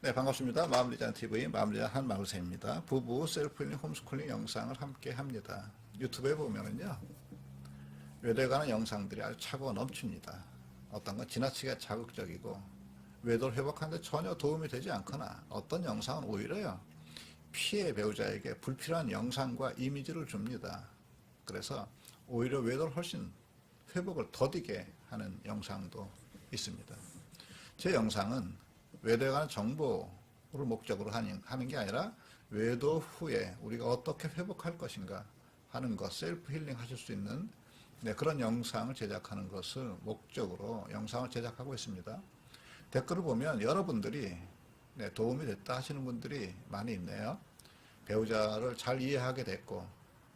네, 반갑습니다. 마음리자는 TV 마음리자 한마을세입니다. 부부 셀프힐링 홈스쿨링 영상을 함께 합니다. 유튜브에 보면은요, 외도에 관한 영상들이 아주 차고 넘칩니다. 어떤 건 지나치게 자극적이고 외도를 회복하는데 전혀 도움이 되지 않거나 어떤 영상은 오히려요, 피해 배우자에게 불필요한 영상과 이미지를 줍니다. 그래서 오히려 외도를 훨씬 회복을 더디게 하는 영상도 있습니다. 제 영상은 외도에 관한 정보를 목적으로 하는 게 아니라 외도 후에 우리가 어떻게 회복할 것인가 하는 것, 셀프 힐링 하실 수 있는 그런 영상을 제작하는 것을 목적으로 영상을 제작하고 있습니다. 댓글을 보면 여러분들이 도움이 됐다 하시는 분들이 많이 있네요. 배우자를 잘 이해하게 됐고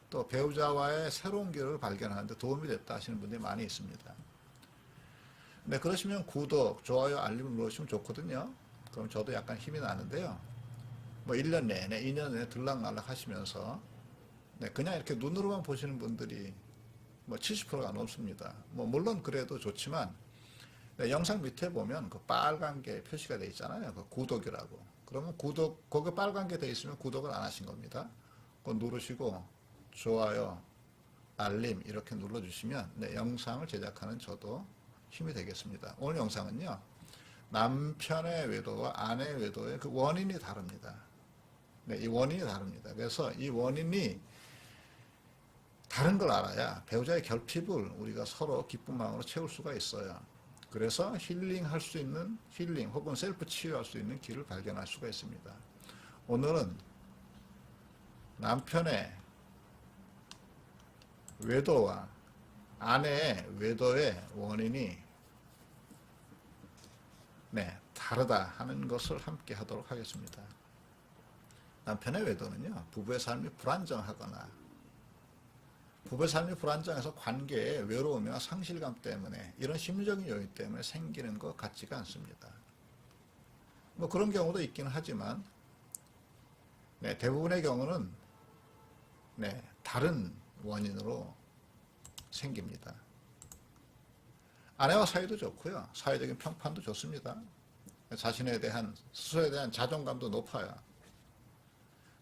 또 배우자와의 새로운 길을 발견하는데 도움이 됐다 하시는 분들이 많이 있습니다. 네, 그러시면 구독, 좋아요, 알림을 누르시면 좋거든요. 그럼 저도 약간 힘이 나는데요. 뭐 1년 내내, 2년 내내 들락날락 하시면서 그냥 이렇게 눈으로만 보시는 분들이 뭐 70%가 넘습니다. 뭐 물론 그래도 좋지만 영상 밑에 보면 그 빨간 게 표시가 되어 있잖아요. 그 구독이라고. 그러면 구독, 거기 빨간 게 되어 있으면 구독을 안 하신 겁니다. 그거 누르시고 좋아요, 알림 이렇게 눌러주시면 영상을 제작하는 저도 힘이 되겠습니다. 오늘 영상은요, 남편의 외도와 아내의 외도의 그 원인이 다릅니다. 이 원인이 다릅니다. 그래서 이 원인이 다른 걸 알아야 배우자의 결핍을 우리가 서로 기쁜 마음으로 채울 수가 있어요. 그래서 힐링할 수 있는, 힐링 혹은 셀프 치유할 수 있는 길을 발견할 수가 있습니다. 오늘은 남편의 외도와 아내의 외도의 원인이 다르다 하는 것을 함께 하도록 하겠습니다. 남편의 외도는요, 부부의 삶이 불안정하거나 부부의 삶이 불안정해서 관계에 외로움이나 상실감 때문에 이런 심리적인 요인 때문에 생기는 것 같지가 않습니다. 뭐 그런 경우도 있긴 하지만 대부분의 경우는 다른 원인으로 생깁니다. 아내와 사이도 좋고요, 사회적인 평판도 좋습니다. 자신에 대한, 스스로에 대한 자존감도 높아요.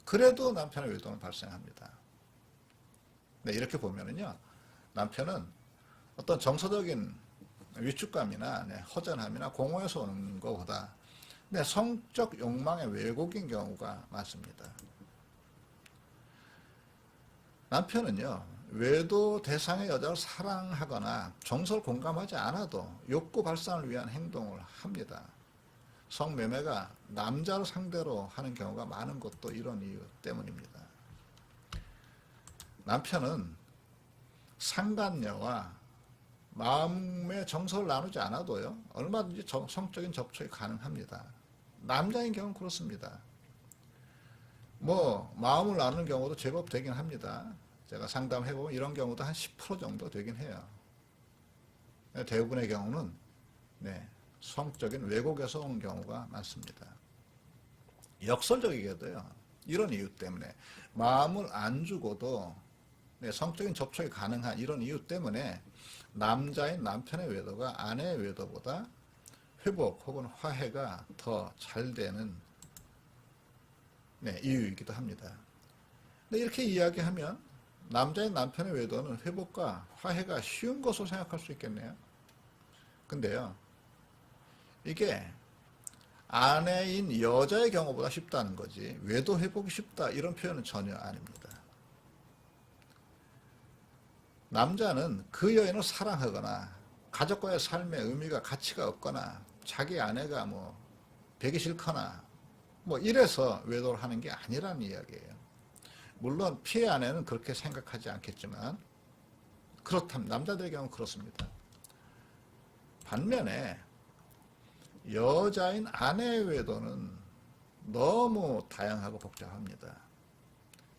그래도 남편의 외도는 발생합니다. 이렇게 보면은요, 남편은 어떤 정서적인 위축감이나 허전함이나 공허에서 오는 것보다 성적 욕망의 왜곡인 경우가 많습니다. 남편은요, 외도 대상의 여자를 사랑하거나 정서를 공감하지 않아도 욕구 발산을 위한 행동을 합니다. 성매매가 남자를 상대로 하는 경우가 많은 것도 이런 이유 때문입니다. 남편은 상간녀와 마음의 정서를 나누지 않아도요, 얼마든지 성적인 접촉이 가능합니다. 남자인 경우는 그렇습니다. 뭐 마음을 나누는 경우도 제법 되긴 합니다. 제가 상담해보면 이런 경우도 한 10% 정도 되긴 해요. 대부분의 경우는 성적인 왜곡에서 온 경우가 많습니다. 역설적이게도요, 이런 이유 때문에 마음을 안 주고도 성적인 접촉이 가능한 이런 이유 때문에 남자인 남편의 외도가 아내의 외도보다 회복 혹은 화해가 더 잘 되는 이유이기도 합니다. 이렇게 이야기하면 남자인 남편의 외도는 회복과 화해가 쉬운 것으로 생각할 수 있겠네요. 근데요, 이게 아내인 여자의 경우보다 쉽다는 거지 외도 회복이 쉽다 이런 표현은 전혀 아닙니다. 남자는 그 여인을 사랑하거나 가족과의 삶의 의미가 가치가 없거나 자기 아내가 뭐 되기 싫거나 뭐 이래서 외도를 하는 게 아니라는 이야기예요. 물론 피해 아내는 그렇게 생각하지 않겠지만 그렇다면 남자들의 경우는 그렇습니다. 반면에 여자인 아내의 외도는 너무 다양하고 복잡합니다.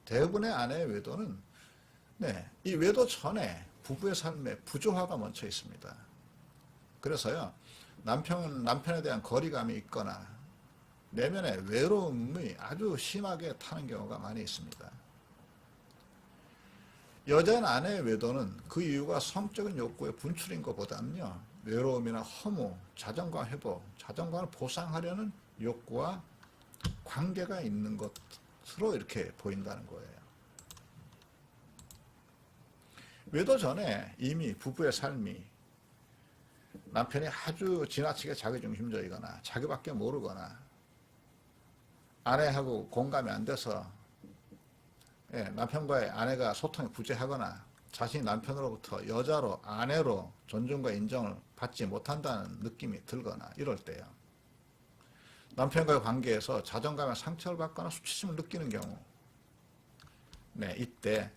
대부분의 아내의 외도는 이 외도 전에 부부의 삶에 부조화가 멈춰 있습니다. 그래서요, 남편에 대한 거리감이 있거나 내면의 외로움이 아주 심하게 타는 경우가 많이 있습니다. 여자인 아내의 외도는 그 이유가 성적인 욕구의 분출인 것보다는요, 외로움이나 허무, 자존감 회복, 자존감을 보상하려는 욕구와 관계가 있는 것으로 이렇게 보인다는 거예요. 외도 전에 이미 부부의 삶이 남편이 아주 지나치게 자기중심적이거나 자기밖에 모르거나 아내하고 공감이 안 돼서 남편과의 아내가 소통이 부재하거나 자신이 남편으로부터 여자로 아내로 존중과 인정을 받지 못한다는 느낌이 들거나 이럴 때요. 남편과의 관계에서 자존감에 상처를 받거나 수치심을 느끼는 경우 이때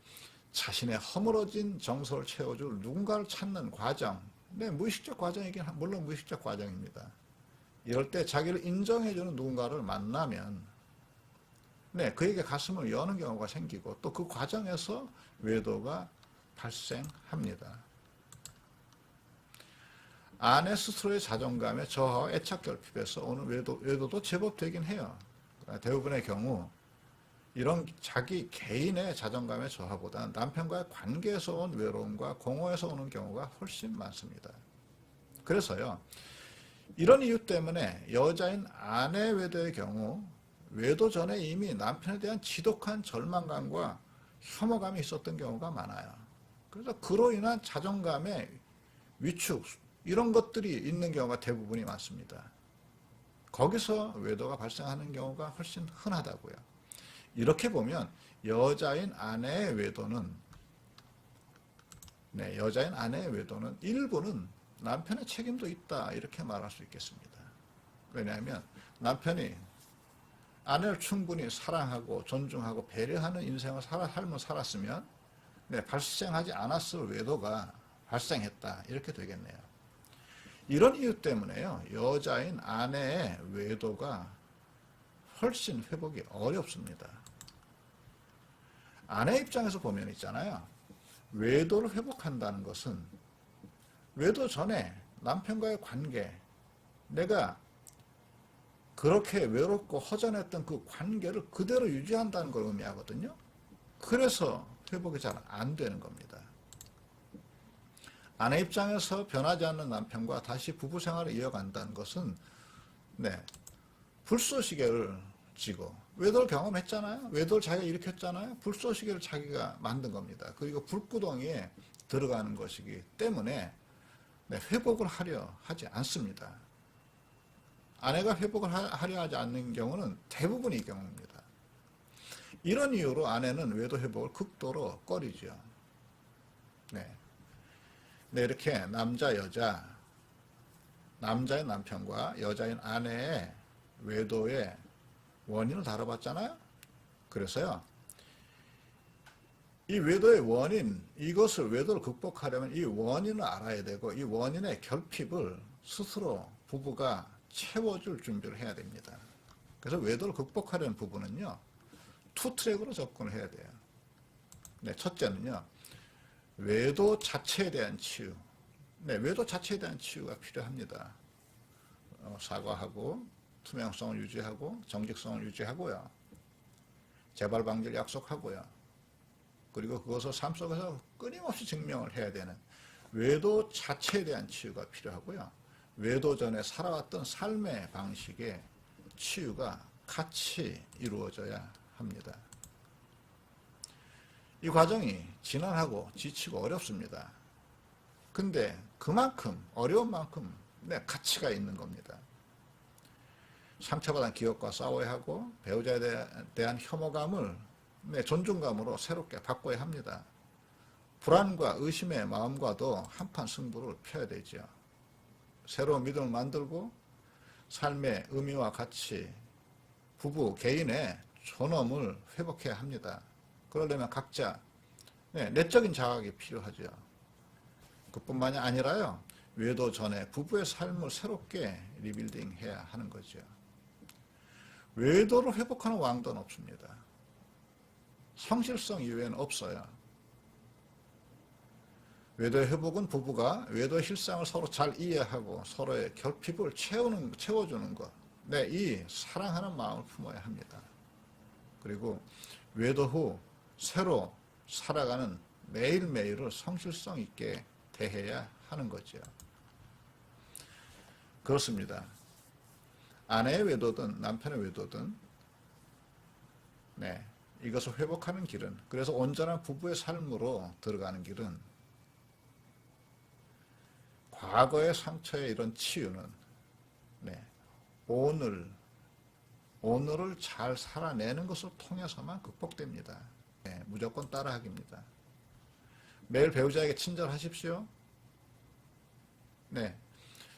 자신의 허물어진 정서를 채워줄 누군가를 찾는 과정, 무의식적 과정이긴 물론 무의식적 과정입니다. 이럴 때 자기를 인정해주는 누군가를 만나면 그에게 가슴을 여는 경우가 생기고 또 그 과정에서 외도가 발생합니다. 아내 스스로의 자존감에 저하와 애착 결핍에서 오는 외도도 제법 되긴 해요. 대부분의 경우 이런 자기 개인의 자존감의 저하보다는 남편과의 관계에서 온 외로움과 공허에서 오는 경우가 훨씬 많습니다. 그래서요, 이런 이유 때문에 여자인 아내 외도의 경우 외도 전에 이미 남편에 대한 지독한 절망감과 혐오감이 있었던 경우가 많아요. 그래서 그로 인한 자존감의 위축, 이런 것들이 있는 경우가 대부분이 많습니다. 거기서 외도가 발생하는 경우가 훨씬 흔하다고요. 이렇게 보면 여자인 아내의 외도는 일부는 남편의 책임도 있다 이렇게 말할 수 있겠습니다. 왜냐하면 남편이 아내를 충분히 사랑하고 존중하고 배려하는 인생을 삶을 살았으면 발생하지 않았을 외도가 발생했다 이렇게 되겠네요. 이런 이유 때문에요, 여자인 아내의 외도가 훨씬 회복이 어렵습니다. 아내 입장에서 보면 있잖아요, 외도를 회복한다는 것은 외도 전에 남편과의 관계, 내가 그렇게 외롭고 허전했던 그 관계를 그대로 유지한다는 걸 의미하거든요. 그래서 회복이 잘 안 되는 겁니다. 아내 입장에서 변하지 않는 남편과 다시 부부 생활을 이어간다는 것은 불쏘시개를 지고 외도를 경험했잖아요. 외도를 자기가 일으켰잖아요. 불쏘시개를 자기가 만든 겁니다. 그리고 불구덩이에 들어가는 것이기 때문에 회복을 하려 하지 않습니다. 아내가 회복을 하려 하지 않는 경우는 대부분이 경우입니다. 이런 이유로 아내는 외도 회복을 극도로 꺼리죠. 이렇게 남자인 남편과 여자인 아내의 외도의 원인을 다뤄봤잖아요. 그래서요, 이 외도의 원인, 이것을 외도를 극복하려면 이 원인을 알아야 되고 이 원인의 결핍을 스스로 부부가 채워줄 준비를 해야 됩니다. 그래서 외도를 극복하려는 부부는요, 투 트랙으로 접근을 해야 돼요. 첫째는요, 외도 자체에 대한 치유. 외도 자체에 대한 치유가 필요합니다. 사과하고 투명성을 유지하고 정직성을 유지하고요. 재발 방지를 약속하고요. 그리고 그것을 삶 속에서 끊임없이 증명을 해야 되는 외도 자체에 대한 치유가 필요하고요. 외도 전에 살아왔던 삶의 방식의 치유가 같이 이루어져야 합니다. 이 과정이 지난하고 지치고 어렵습니다. 근데 그만큼 어려운 만큼 가치가 있는 겁니다. 상처받은 기억과 싸워야 하고 배우자에 대한 혐오감을 존중감으로 새롭게 바꿔야 합니다. 불안과 의심의 마음과도 한판 승부를 펴야 되죠. 새로운 믿음을 만들고 삶의 의미와 가치, 부부 개인의 존엄을 회복해야 합니다. 그러려면 각자 내적인 자각이 필요하죠. 그뿐만이 아니라요, 외도 전에 부부의 삶을 새롭게 리빌딩해야 하는 거죠. 외도를 회복하는 왕도는 없습니다. 성실성 이외에는 없어요. 외도의 회복은 부부가 외도의 실상을 서로 잘 이해하고 서로의 결핍을 채워주는 것, 이 사랑하는 마음을 품어야 합니다. 그리고 외도 후 새로 살아가는 매일매일을 성실성 있게 대해야 하는 거죠. 그렇습니다. 아내의 외도든 남편의 외도든 네, 이것을 회복하는 길은, 그래서 온전한 부부의 삶으로 들어가는 길은 과거의 상처의 이런 치유는 네, 오늘을 잘 살아내는 것을 통해서만 극복됩니다. 네, 무조건 따라하기입니다. 매일 배우자에게 친절하십시오. 네,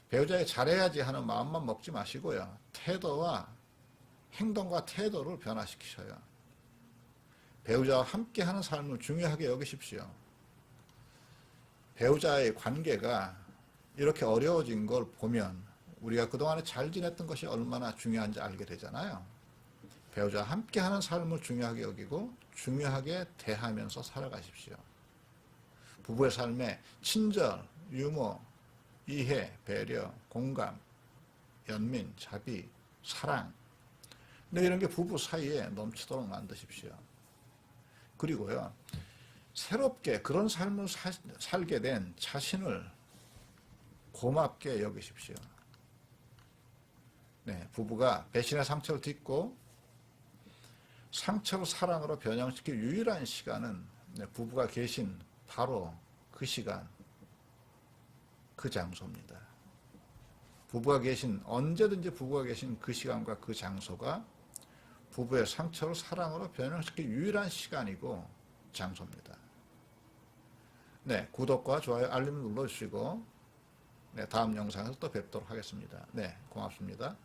배우자에게 잘해야지 하는 마음만 먹지 마시고요. 행동과 태도를 변화시키셔요. 배우자와 함께하는 삶을 중요하게 여기십시오. 배우자의 관계가 이렇게 어려워진 걸 보면 우리가 그동안에 잘 지냈던 것이 얼마나 중요한지 알게 되잖아요. 배우자와 함께하는 삶을 중요하게 여기고 중요하게 대하면서 살아가십시오. 부부의 삶에 친절, 유머, 이해, 배려, 공감, 연민, 자비, 사랑, 네, 이런 게 부부 사이에 넘치도록 만드십시오. 그리고요, 새롭게 그런 삶을 살게 된 자신을 고맙게 여기십시오. 네, 부부가 배신의 상처를 딛고 상처를 사랑으로 변형시킬 유일한 시간은 부부가 계신 바로 그 시간, 그 장소입니다. 언제든지 부부가 계신 그 시간과 그 장소가 부부의 상처를 사랑으로 변형시킬 유일한 시간이고 장소입니다. 네, 구독과 좋아요, 알림 눌러주시고 네, 다음 영상에서 또 뵙도록 하겠습니다. 네, 고맙습니다.